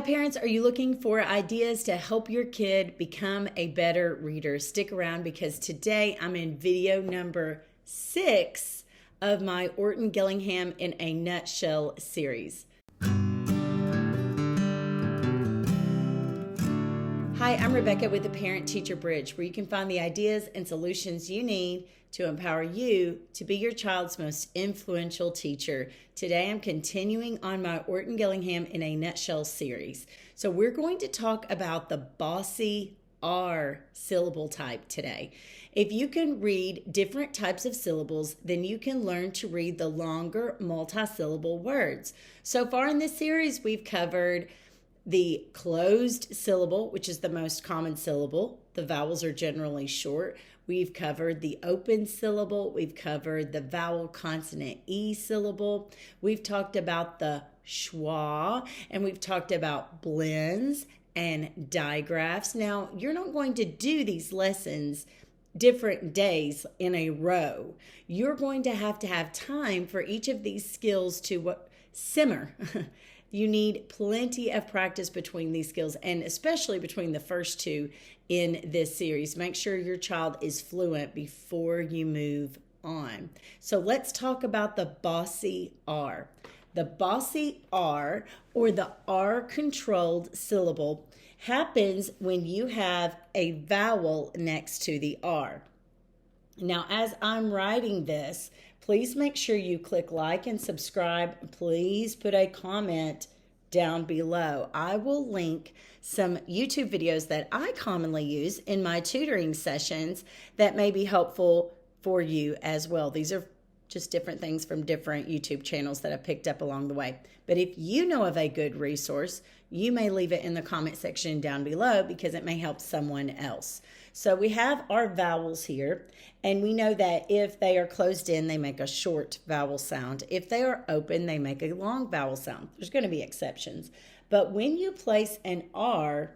Hi parents, are you looking for ideas to help your kid become a better reader? Stick around because today I'm in video number 6 of my Orton Gillingham in a Nutshell series. Hi, I'm Rebecca with the Parent Teacher Bridge, where you can find the ideas and solutions you need to empower you to be your child's most influential teacher. Today I'm continuing on my Orton Gillingham in a Nutshell series. So we're going to talk about the Bossy R syllable type today. If you can read different types of syllables, then you can learn to read the longer multi-syllable words. So far in this series, we've covered the closed syllable, which is the most common syllable. The vowels are generally short. We've covered the open syllable. We've covered the vowel consonant E syllable. We've talked about the schwa, and we've talked about blends and digraphs. Now, you're not going to do these lessons different days in a row. You're going to have time for each of these skills to simmer. You need plenty of practice between these skills, and especially between the first two in this series. Make sure your child is fluent before you move on. So let's talk about the Bossy R. The Bossy R, or the R-controlled syllable, happens when you have a vowel next to the R. Now, as I'm writing this, please make sure you click like and subscribe. Please put a comment down below. I will link some YouTube videos that I commonly use in my tutoring sessions that may be helpful for you as well. These are just different things from different YouTube channels that I've picked up along the way. But if you know of a good resource, you may leave it in the comment section down below because it may help someone else. So we have our vowels here, and we know that if they are closed in, they make a short vowel sound. If they are open, they make a long vowel sound. There's going to be exceptions. But when you place an R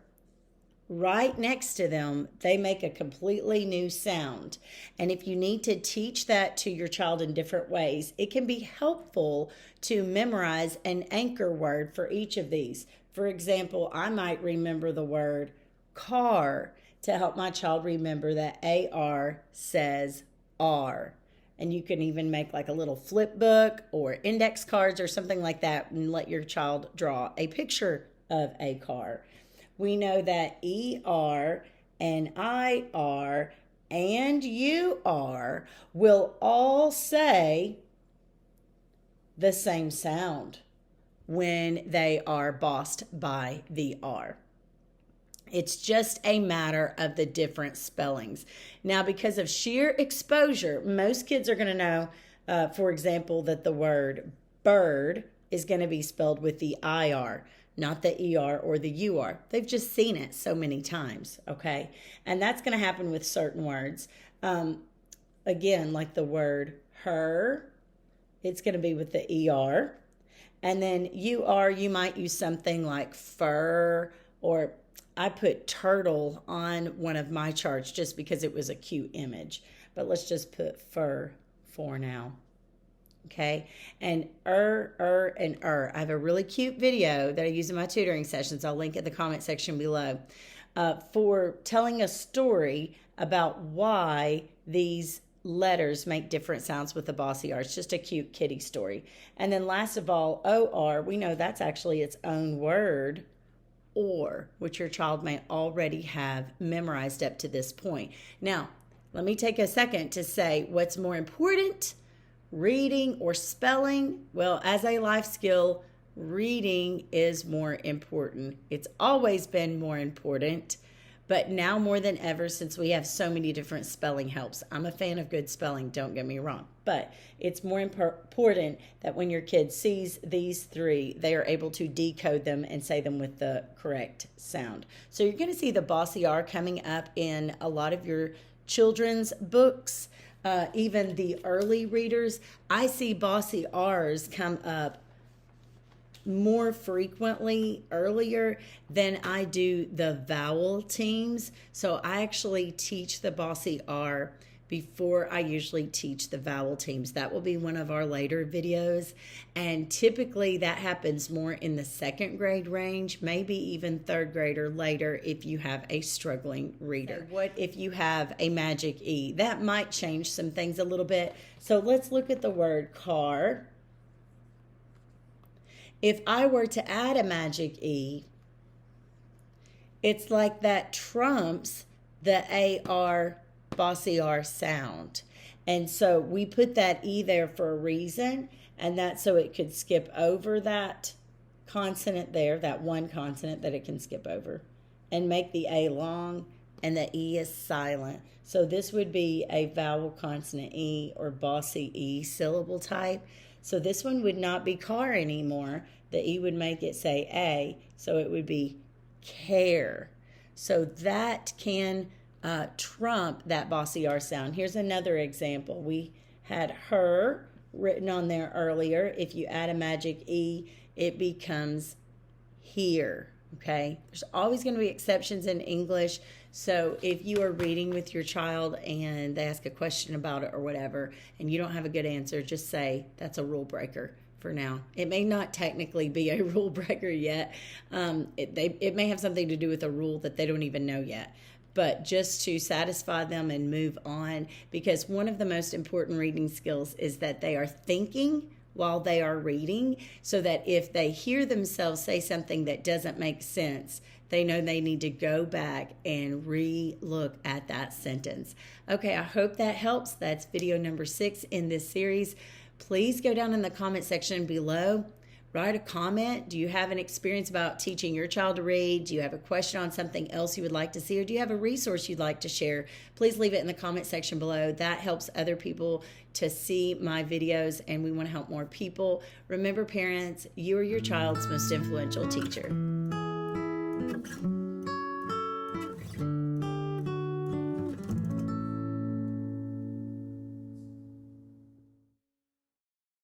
right next to them, they make a completely new sound. And if you need to teach that to your child in different ways, it can be helpful to memorize an anchor word for each of these. For example, I might remember the word car to help my child remember that AR says R. And you can even make like a little flip book or index cards or something like that and let your child draw a picture of a car. We know that ER and IR and UR will all say the same sound when they are bossed by the R. It's just a matter of the different spellings. Now, because of sheer exposure, most kids are going to know, for example, that the word bird is going to be spelled with the IR, not the ER or the UR. They've just seen it so many times, okay? And that's going to happen with certain words. Again, like the word her, it's going to be with the ER. And then UR, you might use something like fur, or I put turtle on one of my charts just because it was a cute image. But let's just put fur for now. Okay, and and I have a really cute video that I use in my tutoring sessions. I'll link in the comment section below for telling a story about why these letters make different sounds with the Bossy R. It's just a cute kitty story. And then last of all, OR, we know that's actually its own word, or, which your child may already have memorized up to this point. Now, let me take a second to say what's more important, reading or spelling. Well, as a life skill, reading is more important. It's always been more important, but now more than ever, since we have so many different spelling helps. I'm a fan of good spelling, don't get me wrong, but it's more important that when your kid sees these three, they are able to decode them and say them with the correct sound. So you're going to see the Bossy R coming up in a lot of your children's books. Even the early readers, I see Bossy R's come up more frequently earlier than I do the vowel teams. So I actually teach the Bossy R before I usually teach the vowel teams. That will be one of our later videos. And typically that happens more in the 2nd grade range, maybe even 3rd grade or later if you have a struggling reader. What if you have a magic E? That might change some things a little bit. So let's look at the word car. If I were to add a magic E, it's like that trumps the AR, Bossy R sound. And so we put that E there for a reason, and that's so it could skip over that consonant there, that one consonant that it can skip over, and make the A long and the E is silent. So this would be a vowel consonant E or Bossy E syllable type. So this one would not be car anymore. The E would make it say A, so it would be care. So that can trump that Bossy R sound. Here's another example. We had her written on there earlier. If you add a magic E, it becomes here. Okay? There's always going to be exceptions in English. So if you are reading with your child and they ask a question about it or whatever, and you don't have a good answer, just say, that's a rule breaker for now. It may not technically be a rule breaker yet. It may have something to do with a rule that they don't even know yet. But just to satisfy them and move on, because one of the most important reading skills is that they are thinking while they are reading, so that if they hear themselves say something that doesn't make sense, they know they need to go back and re-look at that sentence. Okay, I hope that helps. That's video number 6 in this series. Please go down in the comment section below. Write a comment. Do you have an experience about teaching your child to read? Do you have a question on something else you would like to see? Or do you have a resource you'd like to share? Please leave it in the comment section below. That helps other people to see my videos, and we want to help more people. Remember, parents, you are your child's most influential teacher.